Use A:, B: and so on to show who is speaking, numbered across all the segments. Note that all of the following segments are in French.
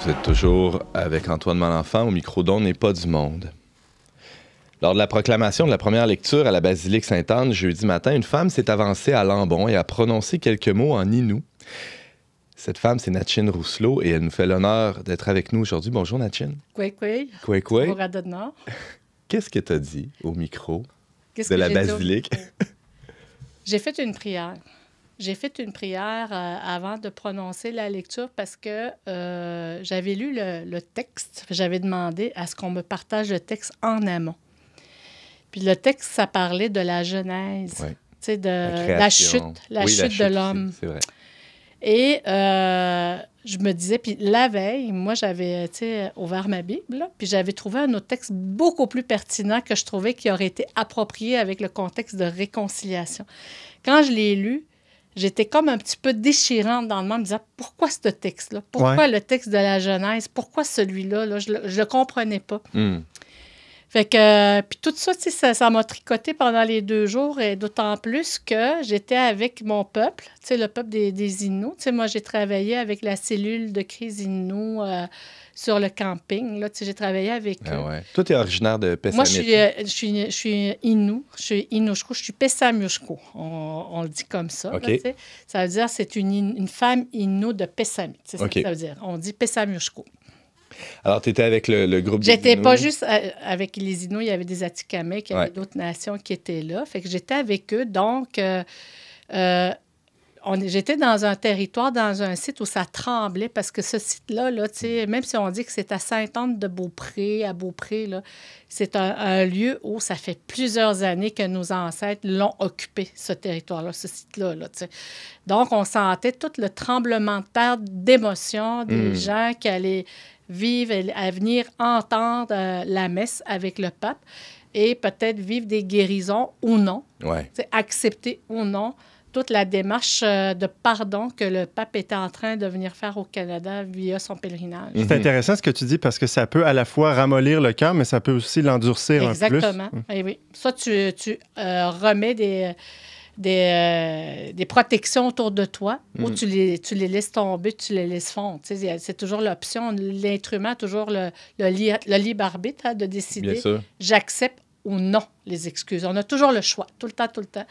A: Vous êtes toujours avec Antoine Malenfant au micro d'On n'est pas du monde. Lors de la proclamation de la première lecture à la basilique Sainte-Anne, jeudi matin, une femme s'est avancée à Lambon et a prononcé quelques mots en Innu. Cette femme, c'est Natchin Rousselot et elle nous fait l'honneur d'être avec nous aujourd'hui. Bonjour, Natchin.
B: Kwekwe.
A: Kwekwe.
B: Au Radonor.
A: Qu'est-ce que tu as dit au micro
B: Qu'est-ce
A: de
B: que
A: la
B: j'ai
A: basilique?
B: J'ai fait une prière. J'ai fait une prière avant de prononcer la lecture parce que j'avais lu le texte. J'avais demandé à ce qu'on me partage le texte en amont. Puis le texte, ça parlait de la Genèse,
A: Ouais.
B: tu sais, de
A: La chute
B: de l'homme.
A: C'est vrai.
B: Et je me disais, puis la veille, moi, j'avais ouvert ma Bible, là, puis j'avais trouvé un autre texte beaucoup plus pertinent que je trouvais qui aurait été approprié avec le contexte de réconciliation. Quand je l'ai lu, j'étais comme un petit peu déchirante dans le monde, me disant, pourquoi ce texte-là? Pourquoi le texte de la Genèse? Pourquoi celui-là? Là? Je le comprenais pas. Fait que, puis tout ça, ça m'a tricoté pendant les 2 jours, et d'autant plus que j'étais avec mon peuple, tu sais, le peuple des Inuits. Tu sais, moi, j'ai travaillé avec la cellule de crise Inuit sur le camping. Là, tu sais, j'ai travaillé avec eux.
A: Ouais. Toi, tu es originaire de Pessamit.
B: Moi, je suis Innu, je suis Innushku, je suis Pessamioshko. On le dit comme ça.
A: OK.
B: Là, tu sais. Ça veut dire que c'est une femme Innu de Pessamit. C'est ça
A: OK.
B: que ça veut dire. On dit Pessamioshko.
A: Alors, tu étais avec le groupe des
B: J'étais
A: Inuits.
B: pas juste avec les Inuits, il y avait des Atikamekw, il y avait
A: Ouais.
B: d'autres nations qui étaient là. Fait que j'étais avec eux. Donc, j'étais dans un territoire, dans un site où ça tremblait parce que ce site-là, là, tu sais, même si on dit que c'est à Sainte-Anne-de-Beaupré, à Beaupré, là, c'est un lieu où ça fait plusieurs années que nos ancêtres l'ont occupé, ce territoire-là, ce site-là. Là, tu sais. Donc, on sentait tout le tremblement de terre d'émotion des gens qui allaient vivre, à venir entendre la messe avec le pape et peut-être vivre des guérisons ou non,
A: Ouais.
B: accepter ou non toute la démarche de pardon que le pape était en train de venir faire au Canada via son pèlerinage.
C: C'est intéressant ce que tu dis parce que ça peut à la fois ramollir le cœur, mais ça peut aussi l'endurcir un peu plus.
B: Exactement. Eh oui. Soit tu remets des protections autour de toi ou tu les laisses tomber, tu les laisses fondre. Tu sais, c'est toujours l'option. L'être humain a toujours le libre arbitre de décider.
A: Bien sûr.
B: J'accepte ou non les excuses. On a toujours le choix, tout le temps, tout le temps.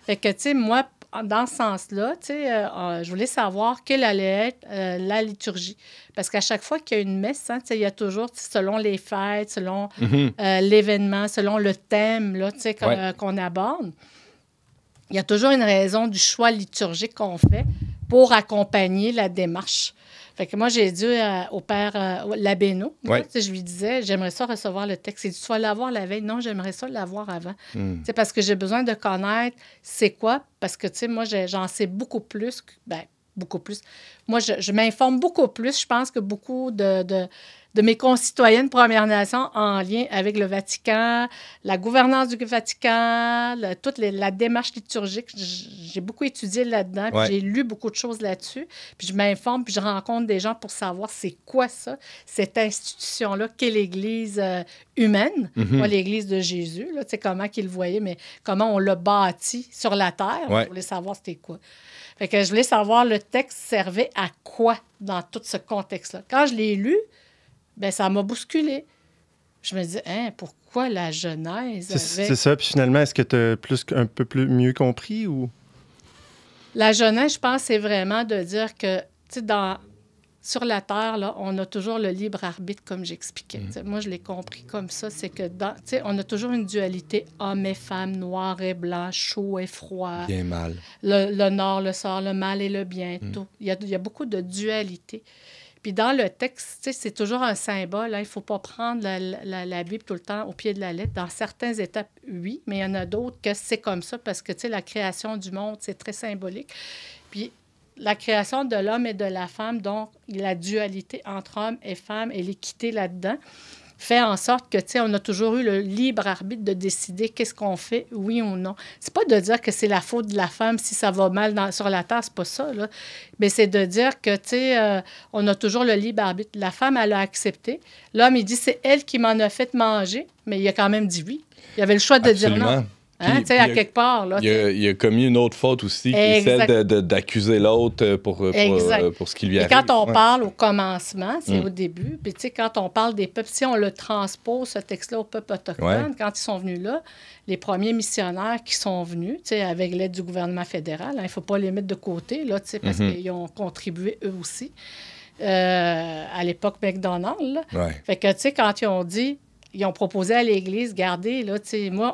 B: Fait que, tu sais, moi, dans ce sens-là, tu sais, je voulais savoir quelle allait être la liturgie. Parce qu'à chaque fois qu'il y a une messe, hein, tu sais, il y a toujours, selon les fêtes, selon l'événement, selon le thème là, tu sais, qu'on aborde, il y a toujours une raison du choix liturgique qu'on fait pour accompagner la démarche. Fait que moi, j'ai dit au père Labéno, je lui disais, j'aimerais ça recevoir le texte. Il dit, tu vas l'avoir la veille. Non, j'aimerais ça l'avoir avant. C'est parce que j'ai besoin de connaître c'est quoi. Parce que, tu sais, moi, j'en sais beaucoup plus. Beaucoup plus. Moi, je m'informe beaucoup plus, je pense, que beaucoup de mes concitoyennes Premières Nations en lien avec le Vatican, la gouvernance du Vatican, toute la démarche liturgique. J'ai beaucoup étudié là-dedans, puis j'ai lu beaucoup de choses là-dessus. Puis je m'informe, puis je rencontre des gens pour savoir c'est quoi ça, cette institution-là, qu'est l'Église humaine, pas l'Église de Jésus, là, tu sais, comment qu'il le voyait, mais comment on l'a bâti sur la terre. Je voulais savoir c'était quoi. Fait que je voulais savoir le texte servait à quoi dans tout ce contexte-là. Quand je l'ai lu, bien, ça m'a bousculé. Je me disais, pourquoi la Genèse avait...
C: C'est ça. Puis finalement, est-ce que tu as un peu mieux compris ou...
B: La Genèse, je pense, c'est vraiment de dire que, tu sais, sur la Terre, là, on a toujours le libre arbitre, comme j'expliquais. Moi, je l'ai compris comme ça. C'est que, on a toujours une dualité homme et femme, noir et blanc, chaud et froid.
A: Bien mal.
B: Le nord, le sort, le mal et le bien, tout. Il y a beaucoup de dualité. Puis dans le texte, c'est toujours un symbole. Hein. Il ne faut pas prendre la Bible tout le temps au pied de la lettre. Dans certaines étapes, oui, mais il y en a d'autres que c'est comme ça parce que la création du monde, c'est très symbolique. Puis la création de l'homme et de la femme, donc la dualité entre homme et femme et l'équité là-dedans, fait en sorte que, on a toujours eu le libre arbitre de décider qu'est-ce qu'on fait, oui ou non. C'est pas de dire que c'est la faute de la femme si ça va mal sur la terre, c'est pas ça, là. Mais c'est de dire que, on a toujours le libre arbitre. La femme, elle a accepté. L'homme, il dit, c'est elle qui m'en a fait manger, mais il a quand même dit oui. Il avait le choix de dire non. Hein, tu sais, à quelque part. Là,
A: il a commis une autre faute aussi, qui est celle d'accuser l'autre pour ce qui lui arrive.
B: Et quand on parle au commencement, c'est au début, puis tu sais, quand on parle des peuples, si on le transpose, ce texte-là, aux peuples autochtones, quand ils sont venus là, les premiers missionnaires qui sont venus, tu sais, avec l'aide du gouvernement fédéral, il ne faut pas les mettre de côté, là, tu sais, parce qu'ils ont contribué eux aussi à l'époque McDonald. Là. Fait que, tu sais, quand ils ont dit... Ils ont proposé à l'Église, regardez, là,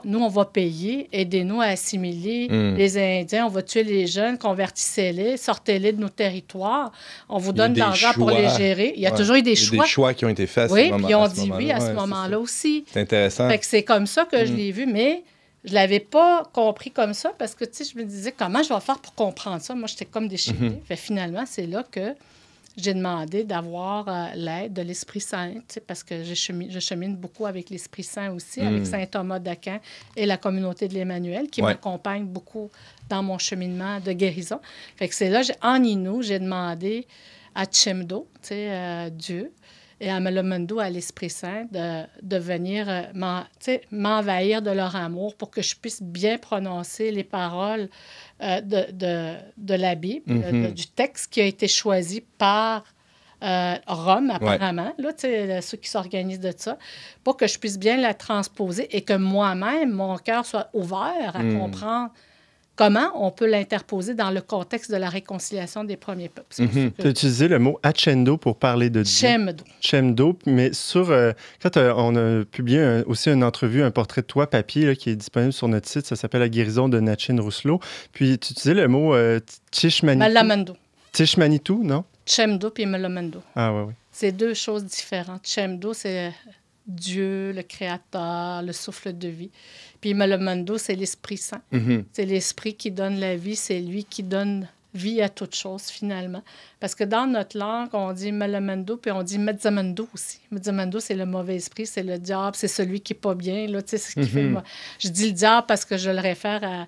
B: nous, on va payer, aidez-nous à assimiler les Indiens, on va tuer les jeunes, convertissez-les, sortez-les de nos territoires, on vous donne de l'argent pour les gérer. Il y a toujours eu des choix.
A: Il y a des choix qui ont été faits à ce moment-là.
B: Oui, puis ils ont dit oui à ce moment-là aussi.
A: C'est intéressant.
B: Fait que c'est comme ça que je l'ai vu, mais je ne l'avais pas compris comme ça parce que, tu sais, je me disais, comment je vais faire pour comprendre ça? Moi, j'étais comme déchirée. Fait finalement, c'est là que j'ai demandé d'avoir l'aide de l'Esprit Saint, parce que je chemine beaucoup avec l'Esprit Saint aussi, avec saint Thomas d'Aquin et la communauté de l'Emmanuel, qui m'accompagne beaucoup dans mon cheminement de guérison. Fait que c'est là, en Innu, j'ai demandé à Tchemdo, Dieu, et à Melomondo, à l'Esprit Saint, de venir m'envahir de leur amour pour que je puisse bien prononcer les paroles de la Bible, du texte qui a été choisi par Rome, apparemment, là, ceux qui s'organisent de ça, pour que je puisse bien la transposer et que moi-même, mon cœur soit ouvert à comprendre comment on peut l'interposer dans le contexte de la réconciliation des premiers peuples.
C: Tu as utilisé le mot Achendo pour parler de Dieu. Chemdo. Mais quand on a publié aussi une entrevue, un portrait de toi, papier, là, qui est disponible sur notre site, ça s'appelle La guérison de Natchez Rousselot. Puis tu utilisais le mot Tishmanitu.
B: Melomondo.
C: Tishmanitu, non?
B: Chemdo puis Melomondo.
C: Ah oui.
B: C'est deux choses différentes. Chemdo, c'est Dieu, le Créateur, le souffle de vie. Puis Melomondo, c'est l'Esprit Saint. C'est l'Esprit qui donne la vie, c'est lui qui donne vie à toute chose, finalement. Parce que dans notre langue, on dit Melomondo, puis on dit Mezzamendo aussi. Mezzamendo, c'est le mauvais esprit, c'est le diable, c'est celui qui n'est pas bien. Là, c'est ce qui fait... Je dis le diable parce que je le réfère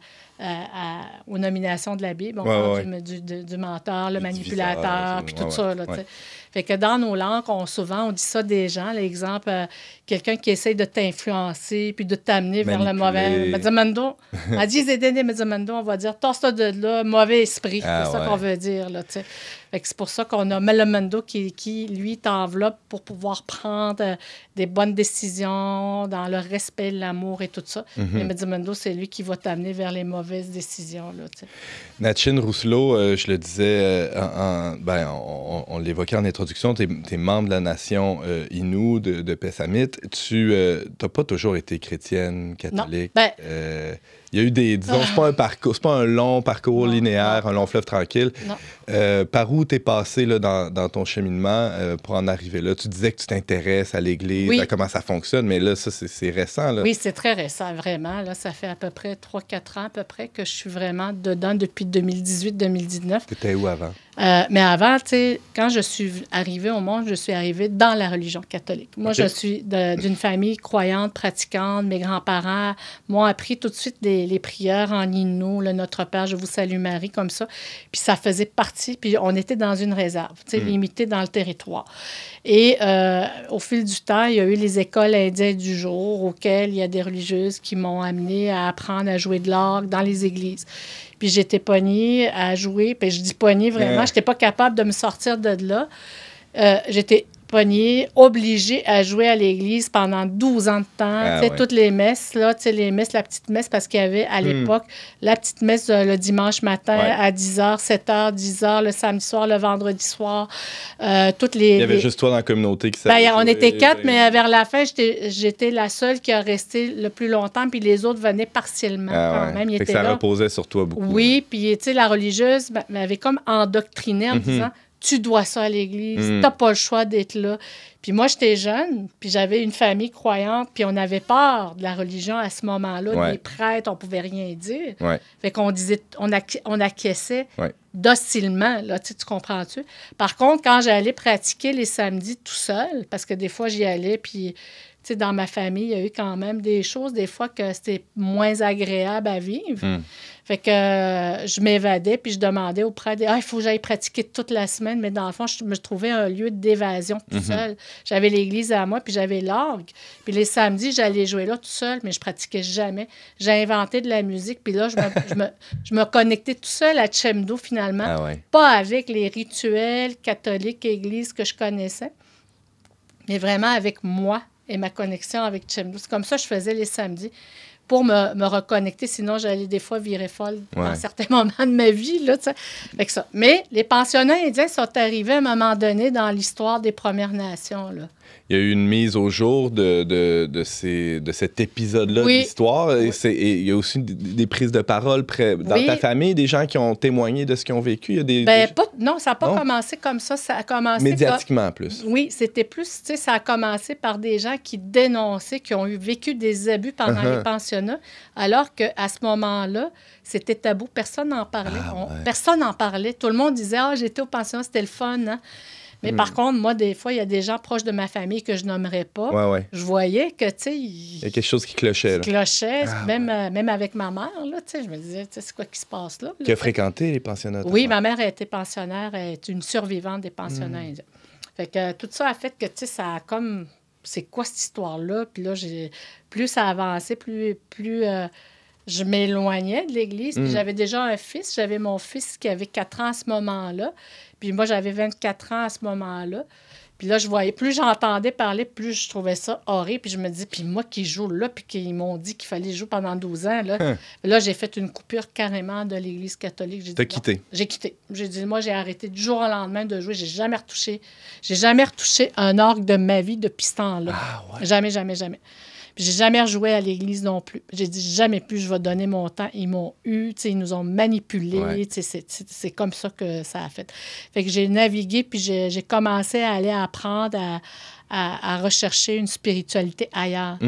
B: aux nominations de la Bible. On parle du menteur, le manipulateur, puis tout ça. Là, fait que dans nos langues, souvent, on dit ça des gens. L'exemple, quelqu'un qui essaye de t'influencer puis de t'amener vers le mauvais. Mezzamendo. On dit Mezzamendo, on va dire torse-toi de là, mauvais esprit. C'est ça qu'on veut dire. Là, fait que c'est pour ça qu'on a Melomondo qui, lui, t'enveloppe pour pouvoir prendre des bonnes décisions dans le respect, l'amour et tout ça. Mais Mezzamendo, c'est lui qui va t'amener vers les mauvaises décisions.
A: Natchez Rousselot, je le disais, on l'évoquait en introduction, tu es membre de la nation Innu de Pessamit. Tu n'as pas toujours été chrétienne, catholique.
B: Non.
A: Il y a eu disons, c'est pas un long parcours linéaire, un long fleuve tranquille. Par où t'es passé là, dans ton cheminement pour en arriver là? Tu disais que tu t'intéresses à l'Église, à comment ça fonctionne, mais là, ça, c'est récent. Là.
B: Oui, c'est très récent, vraiment. Là, ça fait à peu près 3-4 ans à peu près que je suis vraiment dedans depuis 2018-2019.
A: T'étais où avant?
B: Mais avant, tu sais, quand je suis arrivée au monde, je suis arrivée dans la religion catholique. Moi, je suis d'une famille croyante, pratiquante. Mes grands-parents m'ont appris tout de suite les prières en Innu, le Notre Père, je vous salue Marie, comme ça. Puis ça faisait partie, puis on était dans une réserve, tu sais, limité dans le territoire. Et au fil du temps, il y a eu les écoles indiennes du jour auxquelles il y a des religieuses qui m'ont amenée à apprendre à jouer de l'orgue dans les églises. Puis j'étais pognée à jouer. Puis je dis pognée, vraiment, je n'étais pas capable de me sortir de là. J'étais pognée, obligée à jouer à l'église pendant 12 ans de temps. Toutes les messes, là, les messes, la petite messe, parce qu'il y avait à l'époque la petite messe le dimanche matin à 10h, 7h, 10h, le samedi soir, le vendredi soir. Il y
A: avait juste toi dans la communauté qui savait.
B: On était 4, mais vers la fin, j'étais la seule qui a resté le plus longtemps, puis les autres venaient partiellement quand même. Ils étaient
A: ça
B: là.
A: reposait sur toi beaucoup.
B: Oui, puis la religieuse m'avait comme endoctrinée en disant... Tu dois ça à l'Église, t'as pas le choix d'être là. Puis moi, j'étais jeune, puis j'avais une famille croyante, puis on avait peur de la religion à ce moment-là, des prêtres, on pouvait rien dire. Fait qu'on disait, on acquiesçait docilement, là, tu comprends-tu? Par contre, quand j'allais pratiquer les samedis tout seul, parce que des fois, j'y allais, puis sais, dans ma famille, il y a eu quand même des choses, des fois, que c'était moins agréable à vivre. Fait que je m'évadais, puis je demandais aux prêtres, il faut que j'aille pratiquer toute la semaine, mais dans le fond, je me trouvais un lieu d'évasion tout seul. J'avais l'église à moi, puis j'avais l'orgue. Puis les samedis, j'allais jouer là tout seul, mais je pratiquais jamais. J'ai inventé de la musique, puis là, je me connectais tout seul à Chemdo, finalement. Pas avec les rituels catholiques, églises que je connaissais, mais vraiment avec moi et ma connexion avec Chemdo. C'est comme ça que je faisais les samedis, pour me reconnecter. Sinon, j'allais des fois virer folle dans certains moments de ma vie. Là, avec ça. Mais les pensionnats indiens sont arrivés à un moment donné dans l'histoire des Premières Nations. Là.
A: Il y a eu une mise au jour de cet épisode-là de l'histoire. Et il y a aussi des prises de parole dans ta famille, des gens qui ont témoigné de ce qu'ils ont vécu. Il y a
B: non, ça n'a pas commencé comme ça. Ça a commencé
A: médiatiquement plus.
B: Oui, c'était plus, ça a commencé par des gens qui dénonçaient, qui ont vécu des abus pendant les pensionnats, alors qu'à ce moment-là, c'était tabou. Personne n'en parlait. Personne n'en parlait. Tout le monde disait, j'étais au pensionnat, c'était le fun, hein? Mais par contre, moi, des fois, il y a des gens proches de ma famille que je nommerais pas. Je voyais que, tu sais... Il y
A: a quelque chose qui clochait.
B: Même avec ma mère, là, tu sais, je me disais, c'est quoi qui se passe là?
A: Qui a fréquenté les pensionnats?
B: Oui, ma mère a été pensionnaire, elle est une survivante des pensionnats indiens. Fait que tout ça a fait que, tu sais, ça a comme... C'est quoi cette histoire-là? Puis là, plus ça avançait, plus je m'éloignais de l'Église. Puis j'avais déjà un fils. J'avais mon fils qui avait 4 ans à ce moment-là. Puis moi, j'avais 24 ans à ce moment-là. Puis là, je voyais, plus j'entendais parler, plus je trouvais ça horrible. Puis je me dis, puis moi qui joue là, puis qu'ils m'ont dit qu'il fallait jouer pendant 12 ans, là, j'ai fait une coupure carrément de l'Église catholique.
A: T'as quitté?
B: J'ai quitté. J'ai dit, moi, j'ai arrêté du jour au lendemain de jouer. J'ai jamais retouché un orgue de ma vie depuis ce temps-là. Jamais, jamais, jamais. Puis j'ai jamais rejoué à l'église non plus. J'ai dit jamais plus, je vais donner mon temps. Ils m'ont eu, ils nous ont manipulés. C'est comme ça que ça a fait. Fait que j'ai navigué, puis j'ai commencé à aller apprendre à rechercher une spiritualité ailleurs.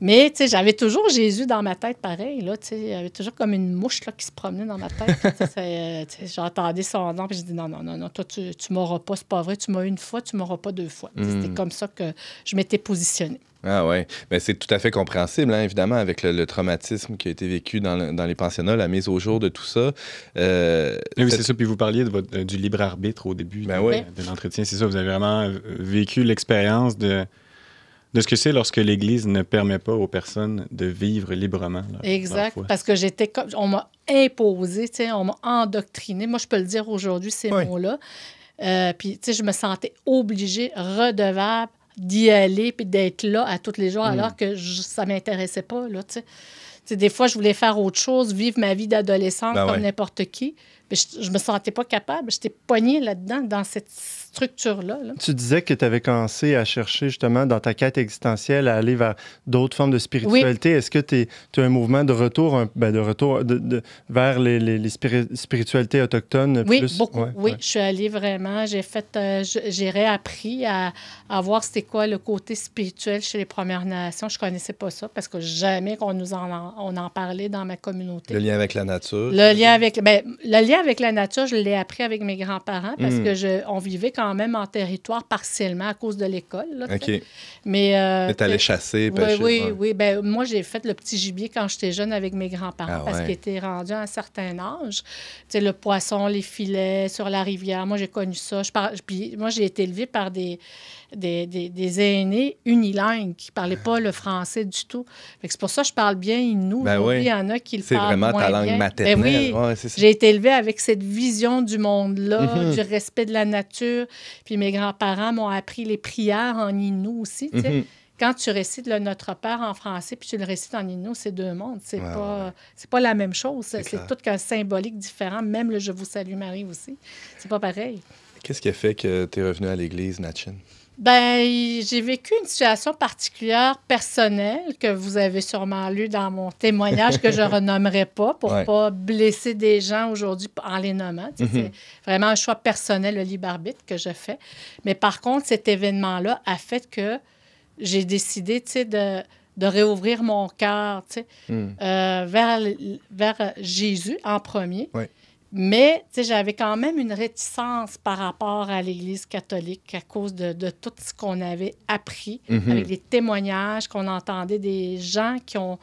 B: Mais, tu sais, j'avais toujours Jésus dans ma tête, pareil, là, tu sais, il y avait toujours comme une mouche, là, qui se promenait dans ma tête. J'entendais son nom, puis j'ai dit, non, toi, tu m'auras pas, c'est pas vrai, tu m'as eu une fois, tu m'auras pas 2 fois. C'était comme ça que je m'étais positionnée.
A: Ah oui, mais c'est tout à fait compréhensible, hein, évidemment, avec le traumatisme qui a été vécu dans les pensionnats, la mise au jour de tout ça.
D: Oui, c'est ça, puis vous parliez du libre arbitre au début de l'entretien, c'est ça, vous avez vraiment vécu l'expérience de ce que c'est lorsque l'Église ne permet pas aux personnes de vivre librement.
B: Exact, parce que on m'a imposé, on m'a endoctriné. Moi, je peux le dire aujourd'hui, ces mots-là. Puis, je me sentais obligée, redevable, d'y aller puis d'être là à tous les jours, alors que ça ne m'intéressait pas. Là, des fois, je voulais faire autre chose, vivre ma vie d'adolescente comme n'importe qui. Mais je ne me sentais pas capable. J'étais poignée là-dedans, dans cette structure-là.
C: Tu disais que tu avais commencé à chercher, justement, dans ta quête existentielle, à aller vers d'autres formes de spiritualité. Est-ce que tu as un mouvement de retour, vers les spiritualités autochtones?
B: Oui,
C: plus?
B: beaucoup. Oui, je suis allée vraiment. J'ai réappris à voir c'était quoi le côté spirituel chez les Premières Nations. Je ne connaissais pas ça parce que jamais on en parlait dans ma communauté.
A: Le lien avec la nature?
B: Le lien avec la nature, je l'ai appris avec mes grands-parents parce que on vivait quand même en territoire partiellement à cause de l'école. Là,
A: OK.
B: Mais
A: t'allais chasser, pêcher.
B: Oui. Ben, moi, j'ai fait le petit gibier quand j'étais jeune avec mes grands-parents parce qu'ils étaient rendus à un certain âge. Le poisson, les filets sur la rivière. Moi, j'ai connu ça. Puis moi, j'ai été élevée par des aînés unilingues qui ne parlaient pas le français du tout. C'est pour ça que je parle bien Innu. Il y en a qui le parlent moins bien.
A: C'est vraiment ta langue maternelle.
B: J'ai été élevée avec cette vision du monde-là, du respect de la nature. Puis mes grands-parents m'ont appris les prières en Innu aussi. Quand tu récites le Notre Père en français puis tu le récites en Innu, c'est 2 mondes. C'est pas la même chose. C'est tout qu'un symbolique différent. Même le « Je vous salue Marie » aussi. C'est pas pareil.
A: Qu'est-ce qui a fait que tu es revenue à l'Église, Natchin?
B: Ben, j'ai vécu une situation particulière, personnelle, que vous avez sûrement lu dans mon témoignage que je ne renommerai pas pour ne pas blesser des gens aujourd'hui en les nommant. C'est vraiment un choix personnel, le libre arbitre que je fais. Mais par contre, cet événement-là a fait que j'ai décidé, de réouvrir mon cœur, vers Jésus en premier. Mais, tu sais, j'avais quand même une réticence par rapport à l'Église catholique à cause de tout ce qu'on avait appris, avec les témoignages qu'on entendait des gens qui ont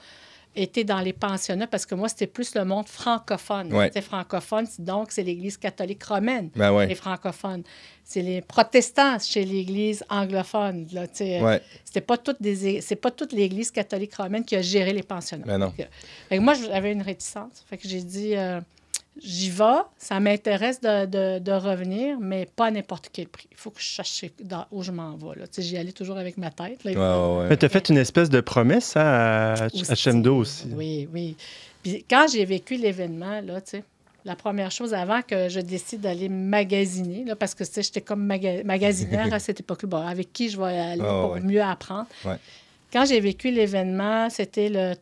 B: été dans les pensionnats, parce que moi, c'était plus le monde francophone.
A: Ouais.
B: C'était francophone, donc c'est l'Église catholique romaine,
A: ouais.
B: les francophones. C'est les protestants chez l'Église anglophone. Là,
A: ouais.
B: C'est pas toute l'Église catholique romaine qui a géré les pensionnats.
A: Ben non.
B: Fait que moi, j'avais une réticence. Fait que j'ai dit... j'y vais, ça m'intéresse de revenir, mais pas à n'importe quel prix. Il faut que je sache où je m'en vais. J'y allais toujours avec ma tête. Là,
C: Mais tu as fait une espèce de promesse à Chemdo aussi.
B: Oui, oui. Puis quand j'ai vécu l'événement, là, la première chose, avant que je décide d'aller magasiner, là, parce que j'étais comme magasinière à cette époque-là, bon, avec qui je vais aller pour mieux apprendre. Ouais. Quand j'ai vécu l'événement, c'était le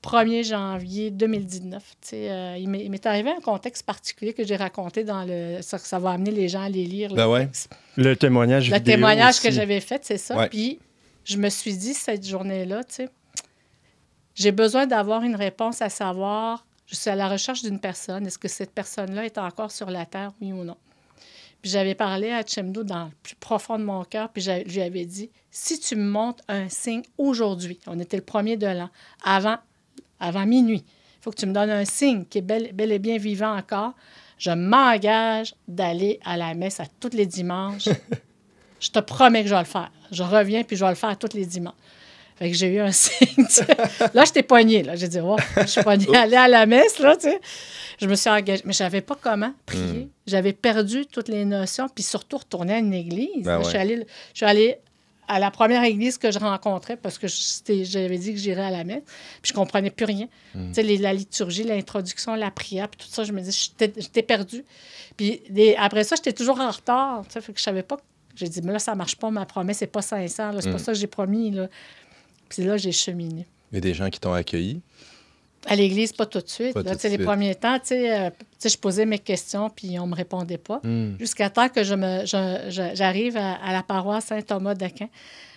B: 1er janvier 2019. Il m'est arrivé un contexte particulier que j'ai raconté dans ça va amener les gens à les lire.
C: Le témoignage vidéo.
B: Le témoignage aussi que j'avais fait, c'est ça.
A: Ouais.
B: Puis je me suis dit, cette journée-là, j'ai besoin d'avoir une réponse à savoir, je suis à la recherche d'une personne. Est-ce que cette personne-là est encore sur la Terre, oui ou non? Puis j'avais parlé à Chemdo dans le plus profond de mon cœur, puis je lui avais dit, si tu me montres un signe aujourd'hui, on était le 1er de l'an, avant minuit, il faut que tu me donnes un signe qui est bel et bien vivant encore. Je m'engage d'aller à la messe à tous les dimanches. Je te promets que je vais le faire. Je reviens, puis je vais le faire tous les dimanches. Fait que j'ai eu un signe. Là, je t'ai poignée. J'ai dit, je suis poignée aller à la messe. Là, je me suis engagée. Mais je ne savais pas comment prier. J'avais perdu toutes les notions, puis surtout retourner à une église.
A: Ben
B: je suis allée à la première église que je rencontrais, parce que j'avais dit que j'irais à la messe, puis je ne comprenais plus rien. La liturgie, l'introduction, la prière, puis tout ça, je me dis, j'étais perdue. Puis après ça, j'étais toujours en retard. Fait que je ne savais pas. J'ai dit, mais là, ça ne marche pas, ma promesse n'est pas sincère. C'est pas ça que j'ai promis. Là. Puis là, j'ai cheminé.
A: Il y a des gens qui t'ont accueilli?
B: À l'église, pas tout de suite. Les premiers temps, je posais mes questions, puis on ne me répondait pas. Jusqu'à temps que j'arrive à la paroisse Saint-Thomas d'Aquin.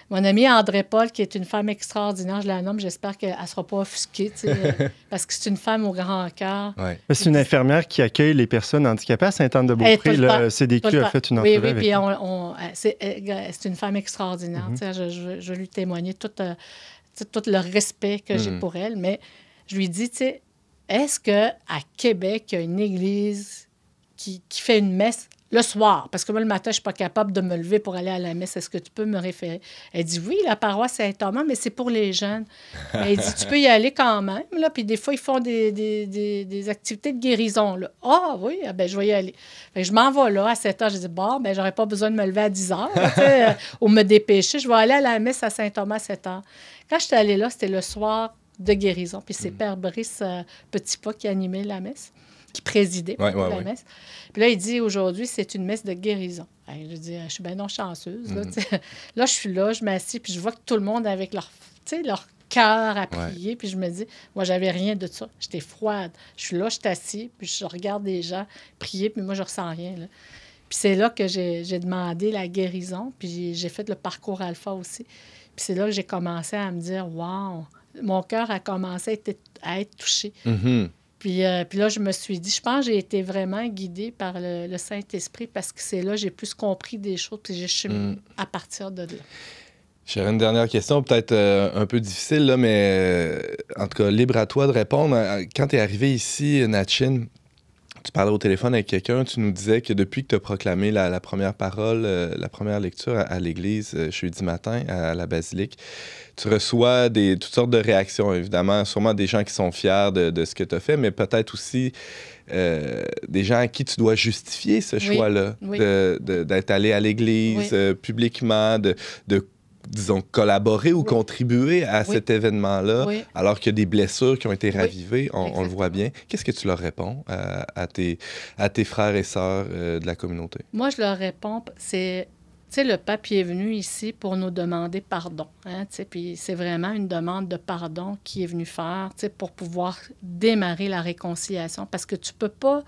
B: Mon amie André-Paul, qui est une femme extraordinaire, je la nomme, j'espère qu'elle ne sera pas offusquée, parce que c'est une femme au grand cœur.
C: Ouais. C'est une infirmière qui accueille les personnes handicapées à Sainte-Anne-de-Beaupré. Le CDQ a fait une entrevue avec
B: puis c'est une femme extraordinaire. Je vais lui témoigner tout le respect que j'ai pour elle, mais je lui dis, est-ce qu'à Québec, il y a une église qui fait une messe le soir? Parce que moi, le matin, je ne suis pas capable de me lever pour aller à la messe. Est-ce que tu peux me référer? Elle dit, oui, la paroisse Saint-Thomas, mais c'est pour les jeunes. Elle dit, tu peux y aller quand même. Là, puis des fois, ils font des activités de guérison. Là. Ah oui, ben, je vais y aller. Fait que je m'en vais là à 7 h. Je dis, bon, ben, j'aurais pas besoin de me lever à 10 h ou me dépêcher. Je vais aller à la messe à Saint-Thomas à 7 h. Quand je suis allée là, c'était le soir de guérison. Puis c'est Père Brice Petitpas qui animait la messe, qui présidait la messe. Puis là, il dit, aujourd'hui, c'est une messe de guérison. Je dis, je suis bien non chanceuse. Là, je suis là, je m'assis, puis je vois que tout le monde avec leur cœur à prier. Puis je me dis, moi, j'avais rien de ça. J'étais froide. Je suis là, je suis assis, puis je regarde les gens prier, puis moi, je ressens rien. Là. Puis c'est là que j'ai demandé la guérison, puis j'ai fait le parcours alpha aussi. Puis c'est là que j'ai commencé à me dire, wow, mon cœur a commencé à être touché. Puis là, je me suis dit, je pense que j'ai été vraiment guidée par le Saint-Esprit parce que c'est là que j'ai plus compris des choses, puis j'ai cheminé à partir de là.
A: J'aurais une dernière question, peut-être un peu difficile, là, mais en tout cas, libre à toi de répondre. Quand tu es arrivé ici, Natchin, tu parlais au téléphone avec quelqu'un, tu nous disais que depuis que tu as proclamé la première parole, la première lecture à l'église jeudi matin à la basilique, tu reçois toutes sortes de réactions, évidemment, sûrement des gens qui sont fiers de ce que tu as fait, mais peut-être aussi des gens à qui tu dois justifier ce choix-là, d'être allé à l'église publiquement, disons, collaborer ou contribuer à cet événement-là, alors qu'il y a des blessures qui ont été ravivées, on le voit bien. Qu'est-ce que tu leur réponds à tes frères et sœurs de la communauté?
B: Moi, je leur réponds, c'est... Tu sais, le pape est venu ici pour nous demander pardon. Hein, puis c'est vraiment une demande de pardon qu'il est venu faire pour pouvoir démarrer la réconciliation. Parce que tu ne peux pas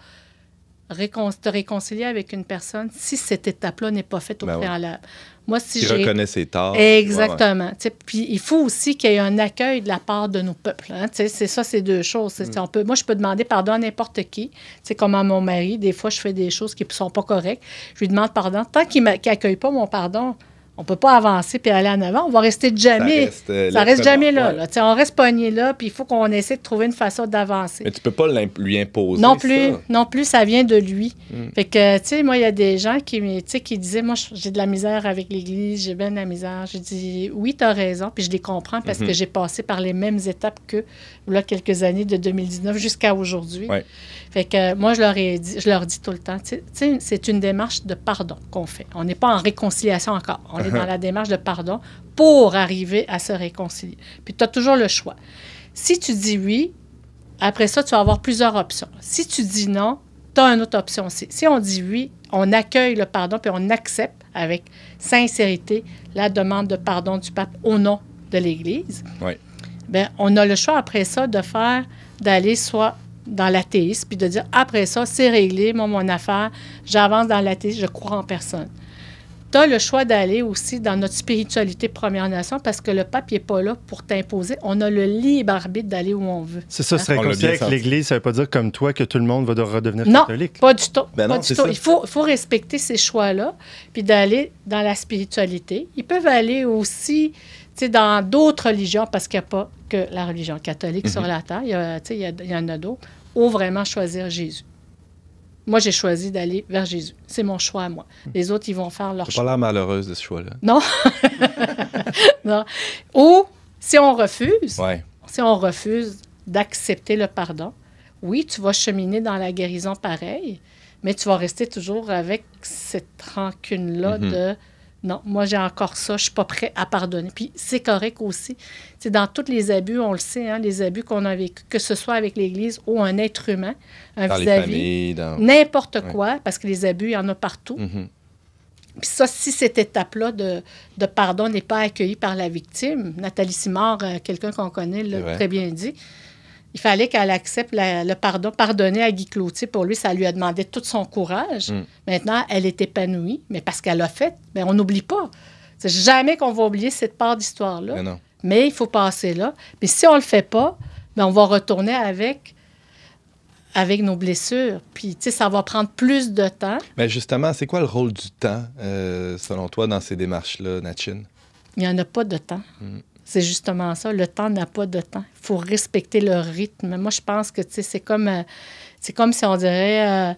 B: te réconcilier avec une personne si cette étape-là n'est pas faite au préalable. Moi, si
A: qui reconnaît ses torts.
B: Exactement. Puis il faut aussi qu'il y ait un accueil de la part de nos peuples. Hein? C'est ça, c'est deux choses. Moi, je peux demander pardon à n'importe qui. Comme à mon mari, des fois, je fais des choses qui ne sont pas correctes. Je lui demande pardon. Tant qu'il n'accueille pas mon pardon, on ne peut pas avancer puis aller en avant. On va rester jamais. Ça reste jamais là. On reste pogné là, puis il faut qu'on essaie de trouver une façon d'avancer.
A: Mais tu ne peux pas lui imposer
B: Non plus, ça vient de lui. Fait que, tu sais, moi, il y a des gens qui disaient, moi, j'ai de la misère avec l'Église, j'ai bien de la misère. J'ai dit, oui, tu as raison, puis je les comprends parce que j'ai passé par les mêmes étapes que, là, quelques années, de 2019 jusqu'à aujourd'hui.
A: Ouais.
B: Fait que moi, je leur dis tout le temps, tu sais, c'est une démarche de pardon qu'on fait. On n'est pas en réconciliation encore. On est dans la démarche de pardon pour arriver à se réconcilier. Puis tu as toujours le choix. Si tu dis oui, après ça, tu vas avoir plusieurs options. Si tu dis non, tu as une autre option aussi. Si on dit oui, on accueille le pardon puis on accepte avec sincérité la demande de pardon du pape au nom de l'Église.
A: Oui.
B: Bien, on a le choix après ça d'aller soit dans l'athéisme, puis de dire, après ça, c'est réglé, moi, mon affaire, j'avance dans l'athéisme, je crois en personne. Tu as le choix d'aller aussi dans notre spiritualité Première Nation parce que le pape n'est pas là pour t'imposer. On a le libre arbitre d'aller où on veut.
C: C'est ça, se réconcilier avec l'Église, ça ne veut pas dire comme toi que tout le monde va redevenir catholique.
B: Non, pas du tout.
A: Ben non,
B: pas du tout. Il faut respecter ces choix-là, puis d'aller dans la spiritualité. Ils peuvent aller aussi dans d'autres religions parce qu'il n'y a pas que la religion catholique sur la terre. Il y en a d'autres. Ou vraiment choisir Jésus. Moi, j'ai choisi d'aller vers Jésus. C'est mon choix à moi. Les autres, ils vont faire leur choix.
A: Tu n'as pas l'air malheureuse de ce choix-là.
B: Non. Non. Ou si on refuse d'accepter le pardon, oui, tu vas cheminer dans la guérison pareil, mais tu vas rester toujours avec cette rancune-là de non, moi, j'ai encore ça, je ne suis pas prêt à pardonner. Puis c'est correct aussi. C'est dans tous les abus, on le sait, hein, les abus qu'on a vécu, que ce soit avec l'Église ou un être humain, un
A: dans
B: vis-à-vis, n'importe quoi, parce que les abus, il y en a partout. Puis ça, si cette étape-là de pardon n'est pas accueillie par la victime, Nathalie Simard, quelqu'un qu'on connaît, l'a très bien dit, il fallait qu'elle accepte le pardon, pardonner à Guy Cloutier. Pour lui, ça lui a demandé tout son courage. Maintenant, elle est épanouie, mais parce qu'elle l'a fait, mais on n'oublie pas. C'est jamais qu'on va oublier cette part d'histoire-là. Mais il faut passer là. Mais si on ne le fait pas, bien, on va retourner avec nos blessures. Puis, tu sais, ça va prendre plus de temps.
A: Mais justement, c'est quoi le rôle du temps, selon toi, dans ces démarches-là, Natchin?
B: Il n'y en a pas de temps. C'est justement ça. Le temps n'a pas de temps. Il faut respecter le rythme. Moi, je pense que c'est comme si on dirait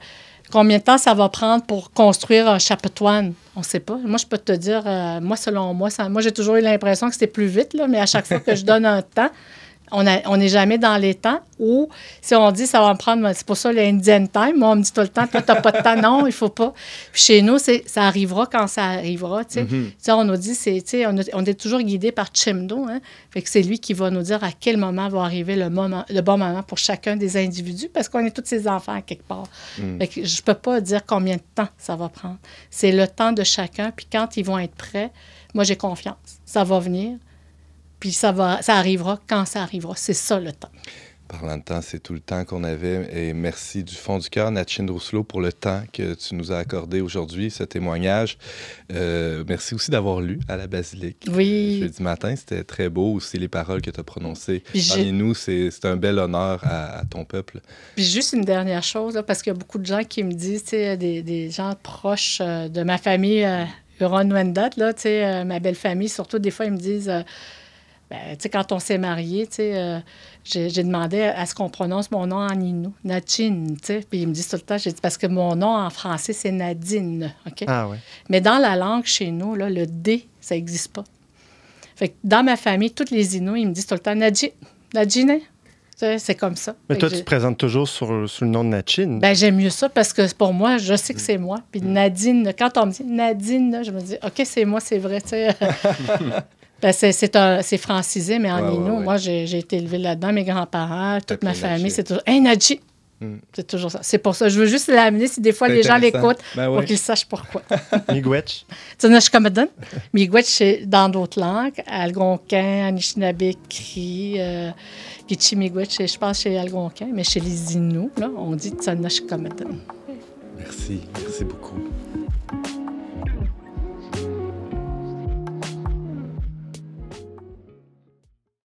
B: combien de temps ça va prendre pour construire un chapiteau. On ne sait pas. Moi, je peux te dire, selon moi, moi, j'ai toujours eu l'impression que c'était plus vite, là, mais à chaque fois que je donne un temps, on n'est jamais dans les temps. Ou si on dit ça va me prendre, c'est pour ça l'Indian time. Moi, on me dit tout le temps, toi, tu n'as pas de temps. Non, il ne faut pas. Puis chez nous, ça arrivera quand ça arrivera. On nous dit, on est toujours guidé par Chemdo. Hein? Fait que c'est lui qui va nous dire à quel moment va arriver le bon moment pour chacun des individus parce qu'on est tous ses enfants à quelque part. Fait que je ne peux pas dire combien de temps ça va prendre. C'est le temps de chacun. Puis quand ils vont être prêts, moi, j'ai confiance. Ça va venir. Puis ça arrivera quand ça arrivera. C'est ça, le temps.
A: Parlant de temps, c'est tout le temps qu'on avait. Et merci du fond du cœur, Natchin Rousselot, pour le temps que tu nous as accordé aujourd'hui, ce témoignage. Merci aussi d'avoir lu à la basilique.
B: Oui.
A: Jeudi matin, c'était très beau aussi, les paroles que tu as prononcées. Parmi nous, c'est un bel honneur à ton peuple.
B: Puis juste une dernière chose, là, parce qu'il y a beaucoup de gens qui me disent, des gens proches de ma famille, Huron-Wendat, ma belle famille, surtout, des fois, ils me disent... quand on s'est mariés, j'ai demandé à ce qu'on prononce mon nom en Innu, Natchin, puis ils me disent tout le temps, j'ai dit, parce que mon nom en français, c'est Nadine, OK?
C: Ah ouais.
B: Mais dans la langue chez nous, là, le D, ça n'existe pas. Fait que dans ma famille, tous les Inuits, ils me disent tout le temps, Nadjine, c'est comme ça.
C: Mais toi, tu te présentes toujours sous le nom de Natchin.
B: Ben j'aime mieux ça, parce que pour moi, je sais que c'est moi. Puis Nadine, quand on me dit Nadine, je me dis, OK, c'est moi, c'est vrai, tu sais. Ben, c'est francisé, mais en Innu, moi, j'ai été élevée là-dedans. Mes grands-parents, toute ma famille, c'est toujours « Hey, Nadji! » C'est toujours ça. C'est pour ça. Je veux juste l'amener si des fois les gens l'écoutent pour qu'ils sachent pourquoi.
C: Miigwech.
B: Tu sais, comme donne. Miigwech, c'est dans d'autres langues. Algonquin, Anishinaabe, Cri, Kichi Miigwech, je pense chez Algonquin, mais chez les Inuits, là, on dit Tsanash Kamadan.
A: Merci beaucoup.